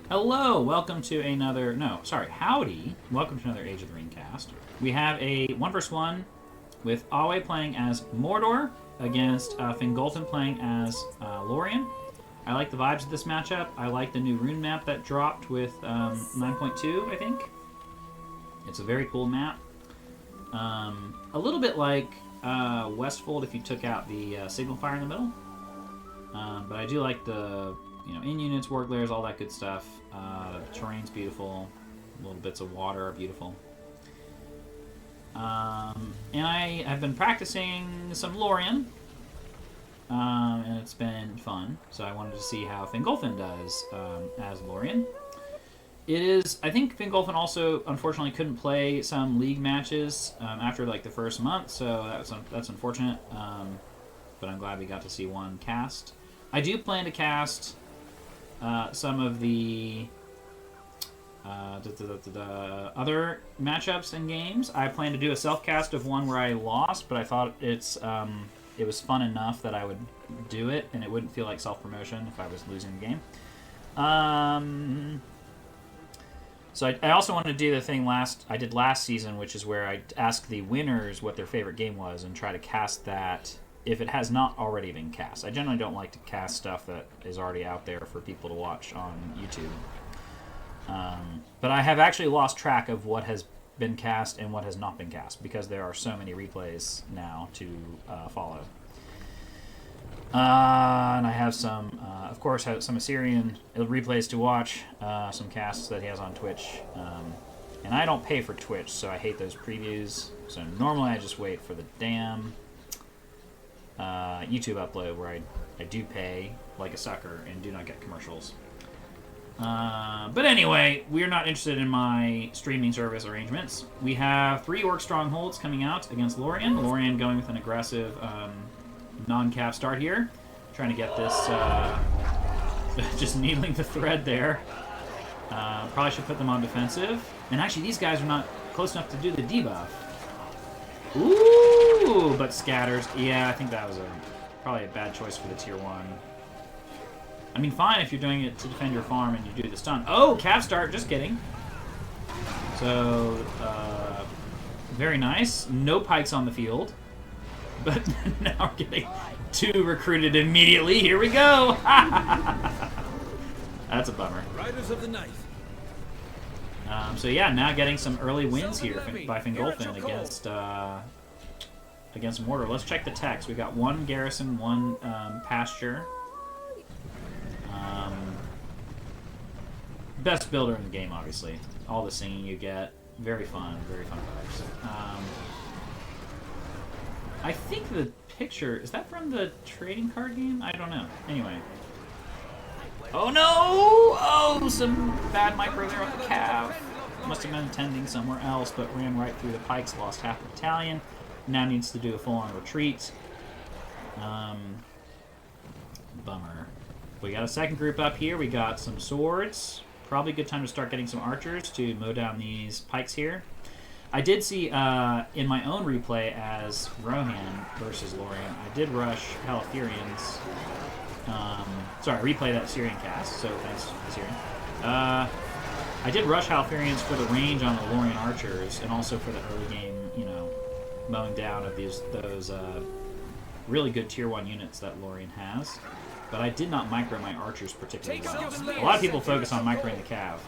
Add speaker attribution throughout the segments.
Speaker 1: Hello, welcome to another. No, sorry, howdy. Welcome to another Age of the Ring cast. We have a 1v1 with Ahwehawe playing as Mordor against Fingolfin playing as Lorien. I like the vibes of this matchup. I like the new Rhun map that dropped with 9.2, I think. It's a very cool map. A little bit like Westfold if you took out the signal fire in the middle. But I do like the in units, work layers, all that good stuff. The terrain's beautiful. Little bits of water are beautiful. And I have been practicing some Lorien. And it's been fun. So I wanted to see how Fingolfin does as Lorien. It is. I think Fingolfin also, unfortunately, couldn't play some league matches after like the first month, so that's unfortunate. But I'm glad we got to see one cast. I do plan to cast some of the other matchups and games. I plan to do a self-cast of one where I lost, but I thought it was fun enough that I would do it, and it wouldn't feel like self-promotion if I was losing the game. So I also wanted to do the thing I did last season, which is where I ask the winners what their favorite game was and try to cast that if it has not already been cast. I generally don't like to cast stuff that is already out there for people to watch on YouTube. But I have actually lost track of what has been cast and what has not been cast because there are so many replays now to follow. And I have some, of course, some Assyrian replays to watch, some casts that he has on Twitch. And I don't pay for Twitch, so I hate those previews. So normally I just wait for the damn YouTube upload where I do pay like a sucker and do not get commercials. But anyway, we're not interested in my streaming service arrangements. We have 3 Orc Strongholds coming out against Lorien. Lorien going with an aggressive non-cap start here. Trying to get this, just needling the thread there. Probably should put them on defensive. And actually these guys are not close enough to do the debuff. Ooh, but scatters. Yeah, I think that was probably a bad choice for the tier 1. I mean, fine if you're doing it to defend your farm and you do the stun. Oh, cap start, just kidding. So, very nice. No pikes on the field. But now we're getting 2 recruited immediately. Here we go. That's a bummer.
Speaker 2: Riders of the Knife.
Speaker 1: So yeah, now getting some early wins here by Fingolfin against Mordor. Let's check the text. We got 1 garrison, 1 pasture. Best builder in the game, obviously. All the singing you get. Very fun vibes. I think the picture, is that from the trading card game? I don't know. Anyway. Oh no! Oh, some bad micro there on the calf. Must have been intending somewhere else, but ran right through the pikes, lost half the battalion. Now needs to do a full-on retreat. Bummer. We got a second group up here. We got some swords. Probably a good time to start getting some archers to mow down these pikes here. I did see in my own replay as Rhun versus Lorien, I did rush Halathirians. Sorry, replay that Syrian cast, so thanks, Syrian. I did rush Halathirians for the range on the Lorien archers, and also for the early game, mowing down of those really good tier 1 units that Lorien has. But I did not micro my archers particularly well. A lot of people focus on microing the cav.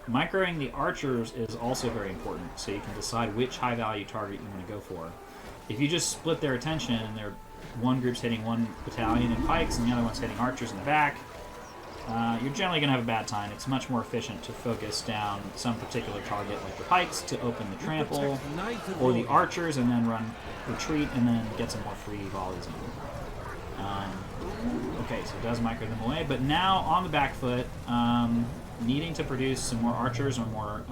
Speaker 1: Microing the archers is also very important, so you can decide which high-value target you want to go for. If you just split their attention and one group's hitting 1 battalion in pikes and the other one's hitting archers in the back, you're generally going to have a bad time. It's much more efficient to focus down some particular target, like the pikes, to open the trample, or the archers, and then run retreat, and then get some more free volleys in. Okay, so it does micro them away, but now on the back foot, needing to produce some more archers or more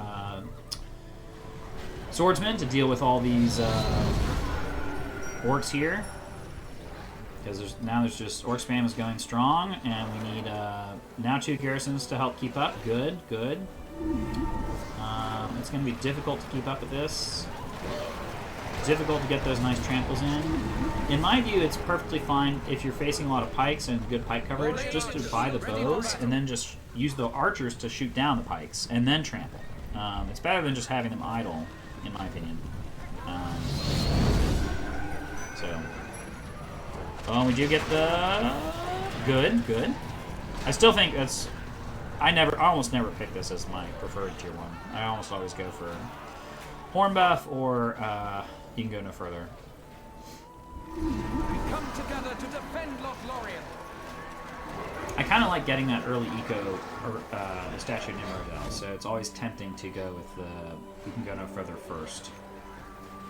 Speaker 1: swordsmen to deal with all these orcs here. Because there's just orc spam is going strong, and we need now 2 garrisons to help keep up. Good. It's going to be difficult to keep up with this. difficult to get those nice tramples in my view, it's perfectly fine if you're facing a lot of pikes and good pike coverage, just to buy the bows and then just use the archers to shoot down the pikes and then trample. It's better than just having them idle, in my opinion. Oh, we do get the... Good, good. I still think that's... I almost never pick this as my preferred tier 1. I almost always go for horn buff or you can go no further.
Speaker 2: We come together to defend Lothlorien.
Speaker 1: I kind of like getting that early eco or Statue of Nimrodel, so it's always tempting to go with the you can go no further first.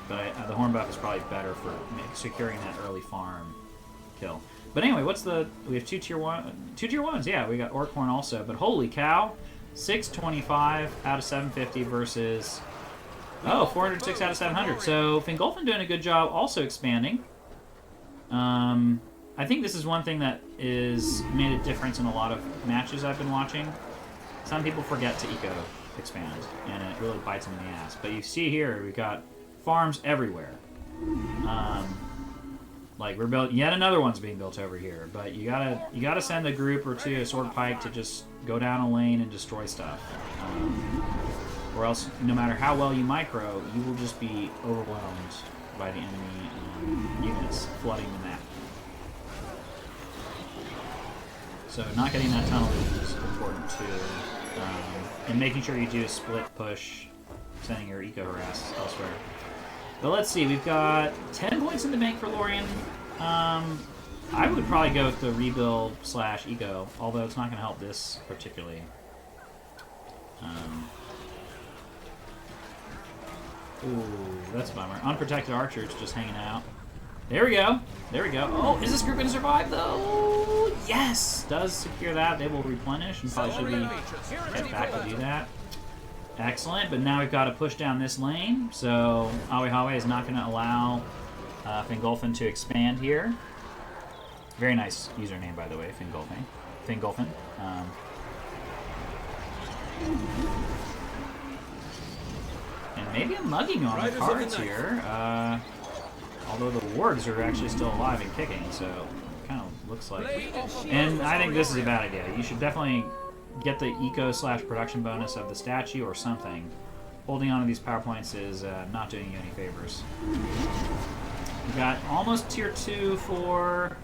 Speaker 1: But the horn buff is probably better for securing that early farm kill. But anyway, we have two tier 1s, yeah, we got Orc Horn also, but holy cow, 625 out of 750 versus 406 out of 700. So Fingolfin doing a good job also expanding. I think this is one thing that is made a difference in a lot of matches I've been watching. Some people forget to eco expand, and it really bites them in the ass. But you see here, we've got farms everywhere. Like we're built, yet another one's being built over here. But you gotta send a group or two, a sword pike, to just go down a lane and destroy stuff. Or else, no matter how well you micro, you will just be overwhelmed by the enemy units flooding the map. So not getting that tunnel is important too. And making sure you do a split push, sending your eco harass elsewhere. But let's see, we've got 10 points in the bank for Lorien. I would probably go with the rebuild / eco, although it's not going to help this particularly. Ooh, that's a bummer. Unprotected archers just hanging out. There we go. There we go. Oh, is this group going to survive, though? Yes! Does secure that. They will replenish and probably should be get back to do that. Excellent, but now we've got to push down this lane. So Ahwehawe is not going to allow Fingolfin to expand here. Very nice username, by the way, Fingolfin. And maybe I'm mugging you on the cards here. Although the wargs are actually still alive and kicking, so it kind of looks like... And I think this is a bad idea. You should definitely get the eco / production bonus of the statue or something. Holding on to these power points is not doing you any favors. We got almost tier 2 for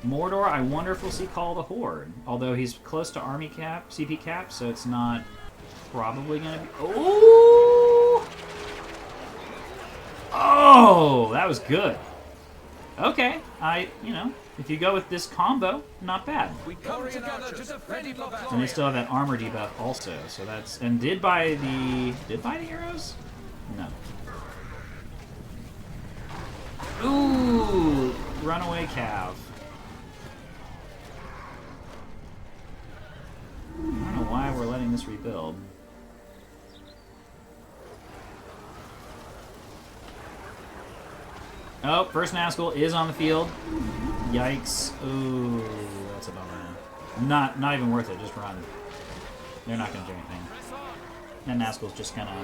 Speaker 1: Mordor. I wonder if we'll see Call of the Horde. Although he's close to army cap, CP cap, so it's not probably going to be... Oh! Oh, that was good. Okay, if you go with this combo, not bad.
Speaker 2: We come together to defend Lothlorien.
Speaker 1: And they still have that armor debuff also, so that's... And did buy the arrows? No. Ooh, runaway cav. I don't know why we're letting this rebuild. Oh, first Nazgul is on the field. Yikes. Ooh, that's a bummer. Not even worth it, just run. They're not going to do anything. And Nazgul's just going to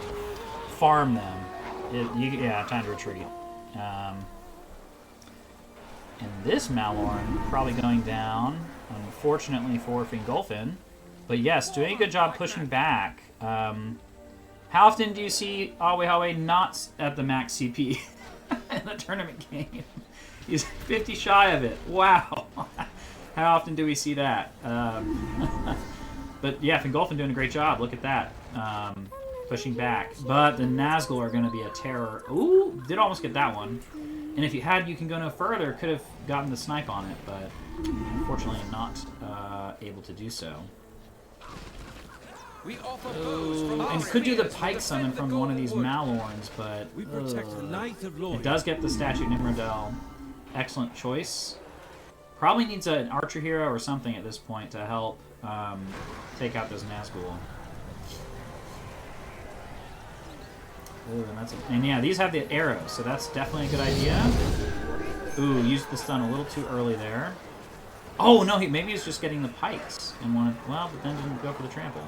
Speaker 1: farm them. Yeah, time to retreat. And this Malorn probably going down, unfortunately for Fingolfin. But yes, doing a good job pushing back. How often do you see Ahwehawe not at the max CP in the tournament game? He's 50 shy of it. Wow. How often do we see that? But yeah, Fingolfin doing a great job. Look at that. Pushing back. But the Nazgul are going to be a terror. Ooh, did almost get that one. And if you can go no further, could have gotten the snipe on it, but unfortunately not able to do so. And you could do the pike summon from one of these Malorns, but it does get the Statue of Nimrodel. Excellent choice. Probably needs an archer hero or something at this point to help take out those Nazgul. Ooh, and yeah, these have the arrows, so that's definitely a good idea. Ooh, used the stun a little too early there. Oh no, maybe he's just getting the pikes and wanted, well, but then didn't go for the trample.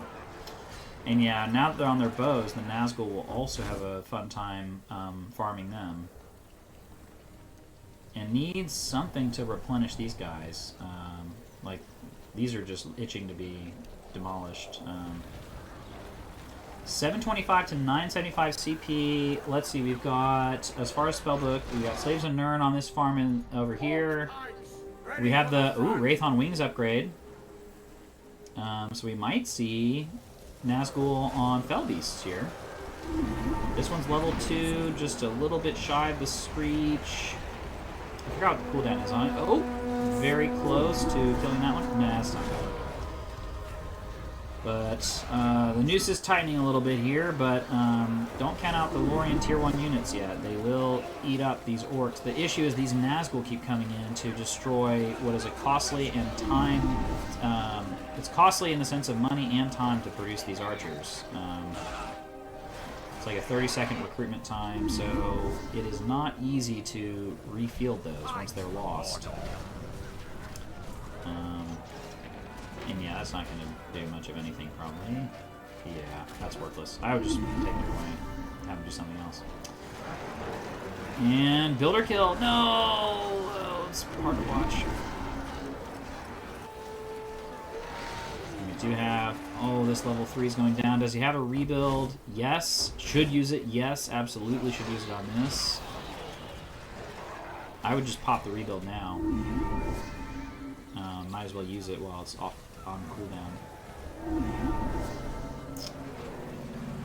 Speaker 1: And yeah, now that they're on their bows, the Nazgul will also have a fun time farming them. And needs something to replenish these guys. Like, these are just itching to be demolished. 725 to 975 CP. Let's see, we've got, as far as spellbook, we got Slaves of Nirn on this farm over here. We have the, Wraith on Wings upgrade. So we might see Nazgul on Fell Beasts here. This one's level 2, just a little bit shy of the Screech. I forgot what the cooldown is on it. Oh, very close to killing that one. Nah, that's not bad. But the noose is tightening a little bit here, but don't count out the Lorien Tier 1 units yet. They will eat up these orcs. The issue is these Nazgul keep coming in to destroy what is a costly and time... it's costly in the sense of money and time to produce these archers. It's like a 30-second recruitment time, so it is not easy to refield those once they're lost. And yeah, that's not going to do much of anything, probably. Yeah, that's worthless. I would just take it away. Have him do something else. And builder kill. No! Oh, it's hard to watch. We do have... Oh, this level 3 is going down. Does he have a rebuild? Yes. Should use it. Yes, absolutely should use it on this. I would just pop the rebuild now. Might as well use it while it's off on cooldown.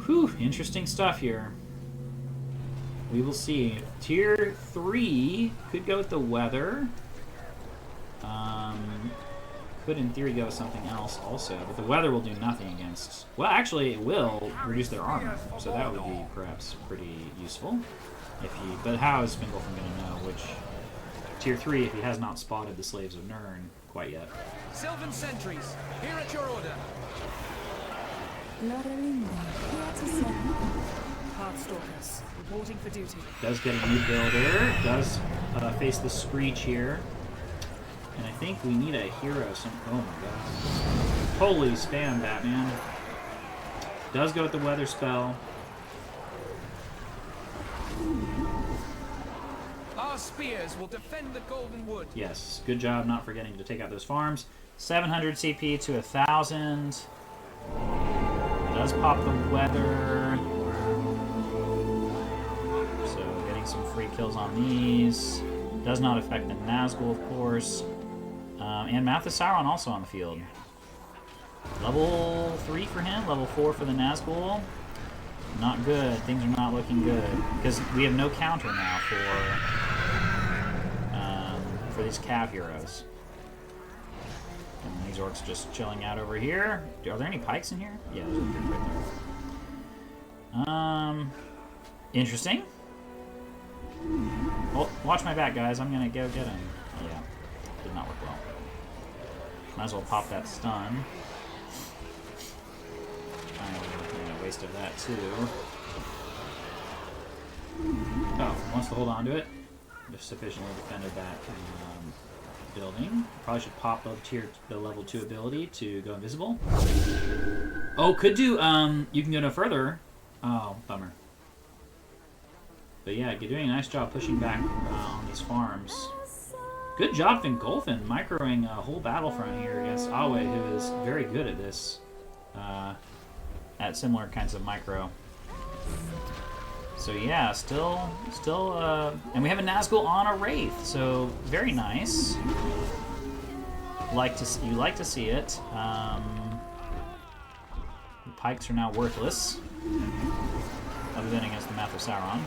Speaker 1: Whew, interesting stuff here. We will see. Tier 3 could go with the weather. Could, in theory, go with something else also. But the weather will do nothing against... Well, actually, it will reduce their armor. So that would be, perhaps, pretty useful. But how is Fingolfin going to know which... Tier 3, if he has not spotted the Slaves of Nirn quite yet.
Speaker 2: Sylvan sentries, here at your order.
Speaker 3: Pathstalkers, reporting for duty.
Speaker 1: Does get a new builder. Does face the Screech here. And I think we need a hero. Oh my god. Holy spam, Batman. Does go with the weather spell.
Speaker 2: Our spears will defend the Golden Wood.
Speaker 1: Yes, good job not forgetting to take out those farms. 700 CP to 1,000. Does pop the weather. So getting some free kills on these. Does not affect the Nazgul, of course. And Mouth of Sauron also on the field. Level 3 for him, level 4 for the Nazgul. Not good. Things are not looking good. Because we have no counter now for these cav heroes. And these orcs just chilling out over here. Are there any pikes in here? Yeah, there's a group right there. Interesting. Well, watch my back, guys. I'm gonna go get him. Yeah, did not work well. Might as well pop that stun. A waste of that too. Oh, wants to hold on to it. Just sufficiently defended that building. Probably should pop up the level 2 ability to go invisible. Oh, could do. You can go no further. Oh, bummer. But yeah, you're doing a nice job pushing back on these farms. Good job, Fingolfin, microing a whole battlefront here against Ahwehawe, who is very good at this, at similar kinds of micro. So yeah, still, and we have a Nazgul on a Wraith, so very nice. You like to see it. The pikes are now worthless, other than against the Mouth of Sauron,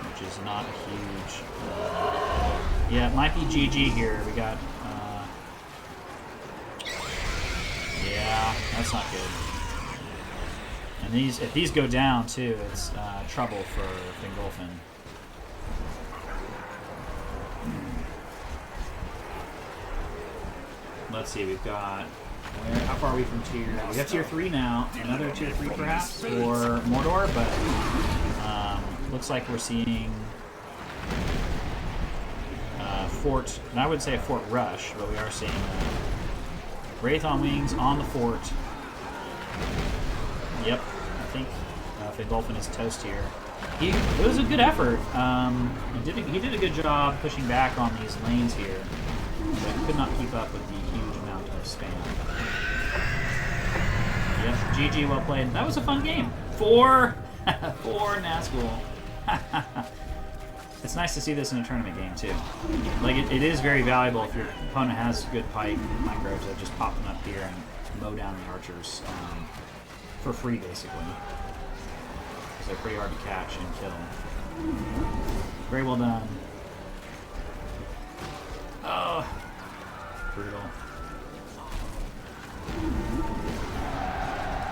Speaker 1: which is not a huge. Yeah, it might be GG here. We got. Yeah, that's not good. And if these go down too, it's trouble for Fingolfin. Let's see, we've got. How far are we from tier? We have tier 3 now. Another tier 3 perhaps for Mordor, but looks like we're seeing fort. And I would say a fort rush, but we are seeing Wraith on Wings on the fort. Yep, I think Fingolfin is toast here. It was a good effort. He did a good job pushing back on these lanes here, but he could not keep up with the huge amount of spam. Yep, GG, well played. That was a fun game. 4 Nazgul. It's nice to see this in a tournament game too. Like it is very valuable if your opponent has good pike and micros to just pop them up here and mow down the archers for free, basically. Because they're pretty hard to catch and kill. Very well done. Oh, brutal.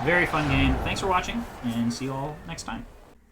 Speaker 1: Very fun game. Thanks for watching, and see you all next time.